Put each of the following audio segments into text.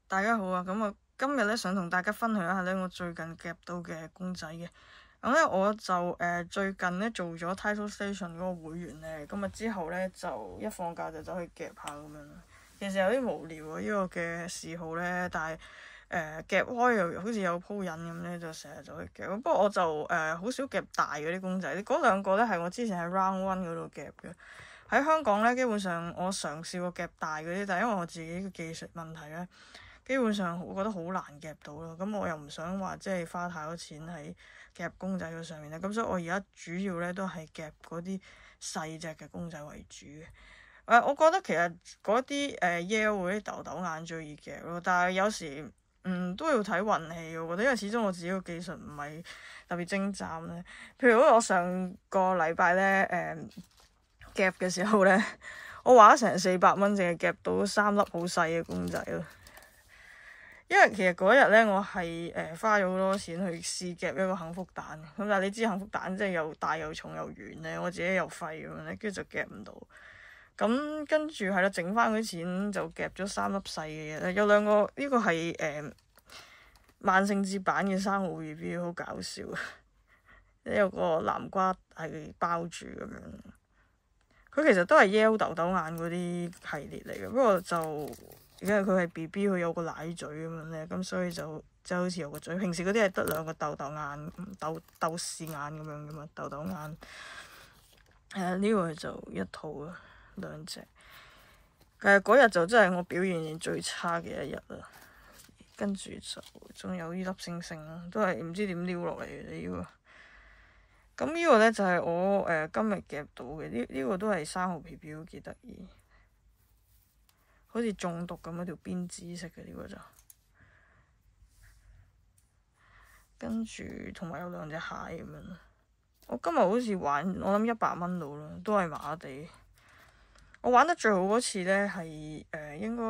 大家好啊！咁我今日咧想同大家分享一下咧我最近夾到嘅公仔嘅。咁咧我就最近咧做咗 Title Station 嗰個會員咧，咁啊之後咧就一放假就走去夾下咁樣啦。其實有啲無聊啊，呢個嘅嗜好咧，但係夾開又好似有鋪癮咁咧，就成日走去夾。不過我就好少夾大嗰啲公仔，嗰兩個咧係我之前喺 Round One 嗰度夾嘅。喺香港咧，基本上我嘗試過夾大嗰啲，但係因為我自己嘅技術問題咧，基本上我覺得好難夾到咯。咁我又唔想話即係花太多錢喺夾公仔嗰上面咧。咁所以我而家主要咧都係夾嗰啲細隻嘅公仔為主嘅。我覺得其實嗰啲Yale 嗰啲豆豆眼最易夾咯，但係有時都要睇運氣。我覺得因為始終我自己個技術唔係特別精湛咧。譬如我上個禮拜咧夾嘅時候咧，我花咗成400蚊，淨係夾到3粒好細嘅公仔咯。因為其實嗰日咧，我係花咗好多錢去試夾一個幸福蛋，咁但係你知幸福蛋即係又大又重又圓咧，我自己又廢咁樣咧，跟住就夾唔到。咁跟住係啦，整翻嗰啲錢就夾咗3粒細嘅嘢咧，有兩個呢個係萬聖節版嘅生蠔 BB， 好搞笑，有個南瓜係包住咁樣。佢其實都係 Yale 豆豆眼嗰啲系列嚟嘅，不過就因為佢係 BB， 佢有個奶嘴咁樣咧，咁所以就即係好似有個嘴。平時嗰啲係得兩個豆豆眼、豆豉眼咁樣噶嘛，豆豆眼。呢個就一套啊，兩隻。嗰日就真係我表現最差嘅一日啦。跟住就仲有呢粒星星啦，都係唔知點撩落嚟嘅呢個。咁呢個咧就係我今日夾到嘅，呢個都係生蠔皮皮，都幾得意，好似中毒咁一條邊紫色嘅呢個就，跟住同埋有兩隻蟹咁樣。我今日好似玩，我諗100蚊到啦，都係麻麻地。我玩得最好嗰次咧係應該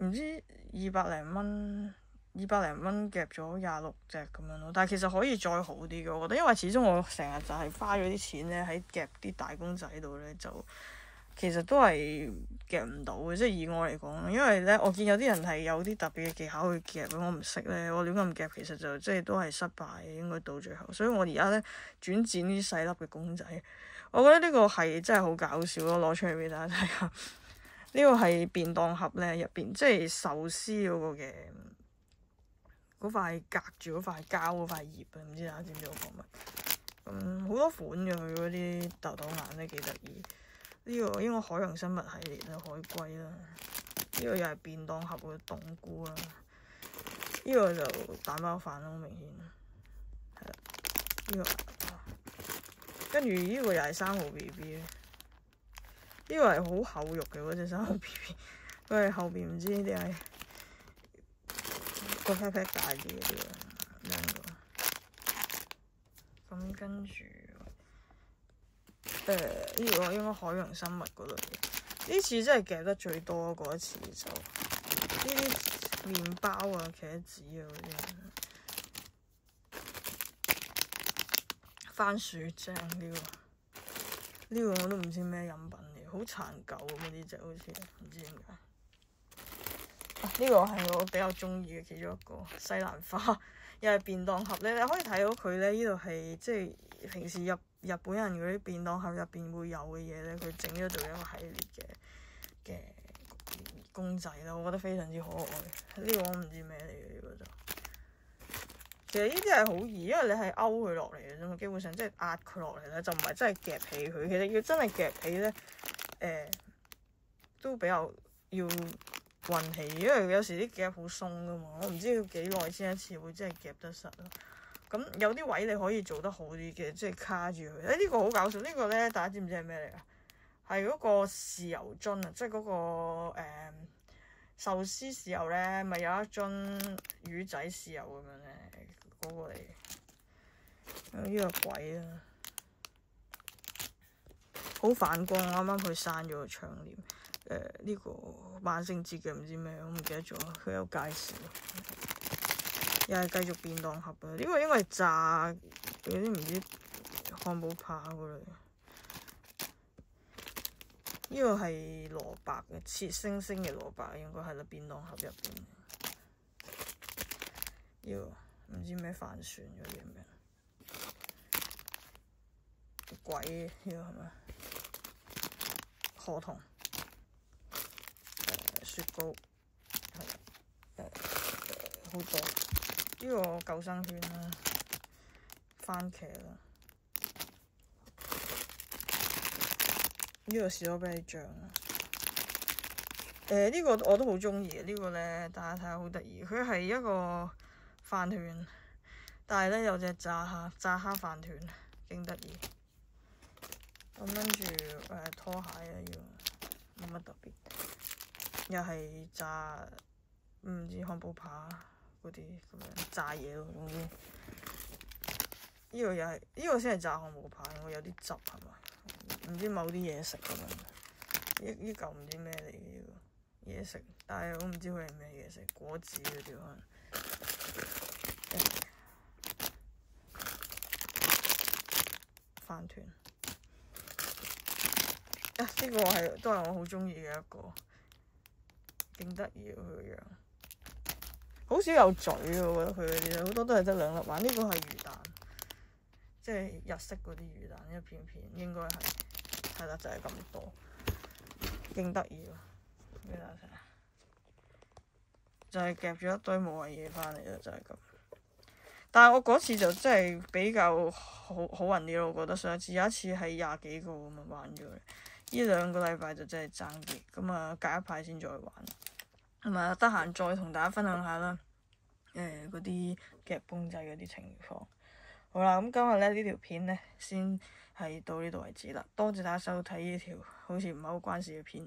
唔知200零蚊。夾咗26隻咁樣咯，但係其實可以再好啲嘅，我覺得，因為始終我成日就係花咗啲錢咧喺夾啲大公仔度咧，就其實都係夾唔到嘅，即係以我嚟講，因為咧我見有啲人係有啲特別嘅技巧去夾，我唔識咧，我亂咁夾，其實就即係都係失敗嘅，應該到最後。所以我而家咧轉戰呢啲細粒嘅公仔，我覺得呢個係真係好搞笑咯，攞出嚟俾大家睇下。呢個係便當盒咧，入邊即係壽司嗰個嘅。嗰塊隔住嗰塊膠嗰塊葉啊，唔知大家知唔知我講乜？好多款嘅佢嗰啲豆豆眼咧幾得意。呢個應該海洋生物系列啦，海龜啦。呢個又係便當盒嘅冬菇啦。呢個就蛋包飯啦，好明顯。係啦，呢個跟住呢個又係生蠔 BB 咧。呢個係好厚肉嘅嗰隻生蠔 BB， 佢係後邊唔知點解。個 pat pat 大啲嘅啲啊，兩個。咁跟住呢個應該海洋生物嗰類嘅。呢次真係夾得最多嗰一次就呢啲麵包啊、茄子啊嗰啲。番薯精呢個我都唔知咩飲品嚟，好殘舊咁啊！呢隻好似唔知點解。呢個係我比較中意嘅其中一個西蘭花，又係便當盒咧。你可以睇到佢咧，呢度係即係平時日本人嗰啲便當盒入邊會有嘅嘢咧，佢整咗做一個系列嘅公仔啦，我覺得非常之可愛。呢個我唔知咩嚟嘅，呢個就其實呢啲係好易，因為你係勾佢落嚟嘅啫嘛，基本上即係壓佢落嚟咧，就唔係真係夾起佢。其實要真係夾起咧，都比較要運氣，因為有時啲夾好鬆噶嘛，我唔知要幾耐先一次會真係夾得實咯。咁有啲位你可以做得好啲嘅，即係卡住佢。呢個好搞笑，呢個咧大家知唔知係咩嚟噶？係嗰個豉油樽啊，即係嗰個壽司豉油咧，咪有一樽魚仔豉油咁樣咧，嗰個嚟。呢個鬼啊，好反光，啱啱佢閂咗個窗簾。呢個萬聖節嘅唔知咩，我唔記得咗，佢有介紹。又係繼續便當盒啊！呢個應該係炸嗰啲唔知漢堡扒嗰類。呢個係蘿蔔嘅，切星星嘅蘿蔔，應該係啦，便當盒入邊。呢個唔知咩帆船嗰啲咁樣。鬼呢個係咪？河童。雪糕。係好多。呢個救生圈啦，番茄啦。呢個士多啤梨醬啊，呢個我都好中意嘅，呢個咧大家睇下好得意，佢係一個飯團，但係咧有隻炸蝦飯團，勁得意。咁跟住拖鞋啊，要冇乜特別，又係炸唔知漢堡扒嗰啲咁樣炸嘢咯，總之呢個又係呢個先係炸漢堡扒，我有啲汁係嘛？唔知某啲嘢食咁樣，呢嚿唔知咩嚟嘅呢個嘢食，但係我唔知佢係咩嘢食，果子嗰啲可能。飯團啊，呢個都係我好中意嘅一個，勁得意佢個樣，好少有嘴嘅，我覺得佢嗰啲好多都係得兩粒環。呢個係魚蛋，即係日式嗰啲魚蛋，一片片應該係啦，就係咁多，勁得意喎！俾大家睇下，就係夾咗一堆無謂嘢翻嚟啦，就係咁。但係我嗰次就真係比較好運啲咯，我覺得上一次有一次係20幾個咁啊玩咗，呢2個禮拜就真係爭啲，咁啊隔一排先再玩，咁啊得閒再同大家分享下啦，嗰啲夾公仔嗰啲情況。好啦，咁今日咧呢條片咧先係到呢度為止啦，多謝大家收睇呢條好似唔係好關事嘅片。